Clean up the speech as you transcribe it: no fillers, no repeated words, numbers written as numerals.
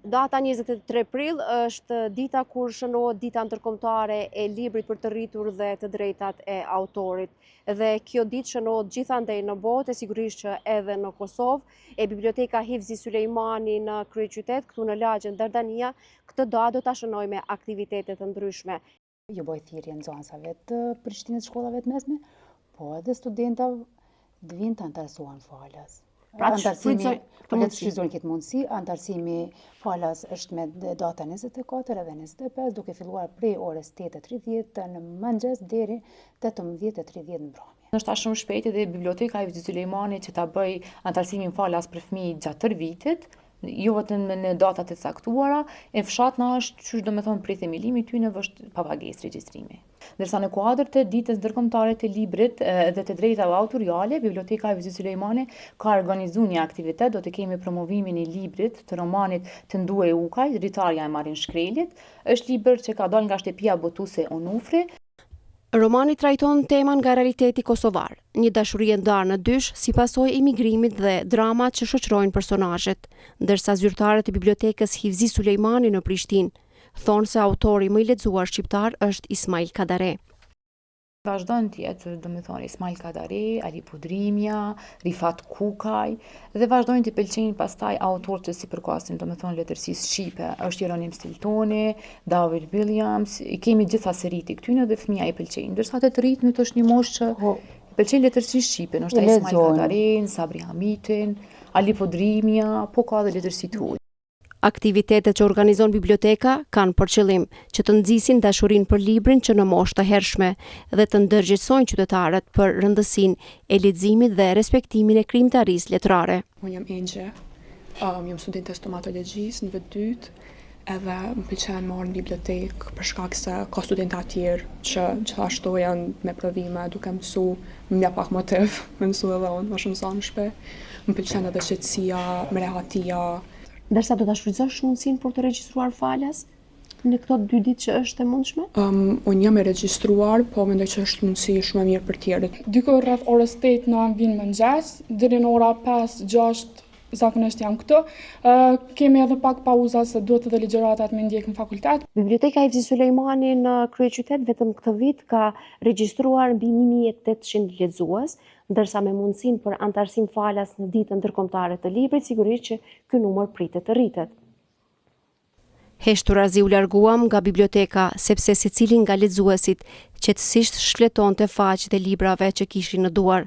Data 23 prill është dita kur shënohet dita ndërkombëtare e librit për të rritur dhe të drejtat e autorit. Dhe kjo ditë shënohet gjithandej në botë, sigurisht që edhe në Kosovë, e Biblioteka Hifzi Sulejmani në kryeqytet, këtu në lagjen Dardania, këtë datë do ta shënojë me aktivitete të ndryshme. Jo bëj thirrje nxënësave të Prishtinës shkollave të mesme, po edhe studentave të vinë të antarësohen falas. Pra të shfrytëzojnë këtë mundësi, antarësimi falas është me data 24 edhe 25, duke filluar prej orës 8:30 në mëngjes deri 18:30 në mbrëmje. Është shumë shpejt edhe Biblioteka Hifzi Sulejmani që ta bëj antarësimin falas për fëmijë gjatë tërë vitit, jo vetëm në datat e caktuara, e fshatna është çysh do të thonë prej themelimit tyne është pa pagesë regjistrimi. Ndërsa në kuadër të ditës ndërkombëtare të librit dhe të drejtave autoriale, Biblioteka Hifzi Sulejmani ka organizuar një aktivitet, do të kemi promovimin e librit të romanit Të nduej Ukaj, Dritarja e Marin Shkrelit. Është libër që ka dalë nga shtëpia botuese Onufri. Romani trajton teman nga realiteti kosovar, një dashuri e ndarë në dysh si pasojë e emigrimit dhe dramat që shoqërojnë personazhet, ndërsa zyrtarët e Bibliotekës Hifzi Sulejmani në Prishtinë thonë se autori më i lexuar shqiptar është Ismail Kadare. Vazhdojnë të jetë, domethënë, Ismail Kadare, Ali Podrimja, Rifat Kukaj, dhe vazhdojnë të pëlqejnë pastaj autorë që sipërkasin, domethënë, letërsisë shqipe. Është Jeronim Stiltoni, David Williams, i kemi gjitha seritë këtyne dhe fëmija i pëlqejnë. Ndërsa të rritmit është një moshë që i pëlqejnë letërsisë shqipe, ndoshta Ismail Kadare, Sabri Hamitin, Ali Podrimja, po ka edhe letërsi të huaj. Aktivitetet që organizon biblioteka kanë për qëllim që të nxisin dashurinë për librin që në moshë të hershme dhe të ndërgjegjësojnë qytetarët për rëndësinë e leximit dhe respektimin e krijimtarisë letrare. Unë jam Engje, jam studente stomatologjisë në vetë dytë, edhe më pëlqen marrë në bibliotekë për shkak se ka studentë tjerë që ashtu janë me provime duke mësu, më pak motiv, më mësu edhe unë, më shumë sa në shpe. Më pëlqen edhe qetësia, rehatia. Ndërsa do ta shfrytëzosh mundësinë për të regjistruar falas në këto 2 ditë që është e mundshme? Unë jam e regjistruar, po mendoj që është mundësi shumë e mirë për tjerët. Diku rreth orës 8 na vin mëngjes, deri në ora 5-6 zakonisht jam këtu. Kemi edhe pak pauza se duhet edhe ligjëratat me ndjek në fakultet. Biblioteka Hifzi Sulejmani në kryeqytet vetëm këtë vit ka regjistruar mbi 1800 lexues, ndërsa me mundësinë për antarësim falas në ditën ndërkombëtare të librit, sigurisht që ky numër pritet të rritet. Heshturazi u larguam nga biblioteka sepse secili nga lexuesit qetësisht shfletonte faqet e librave që kishin në duar.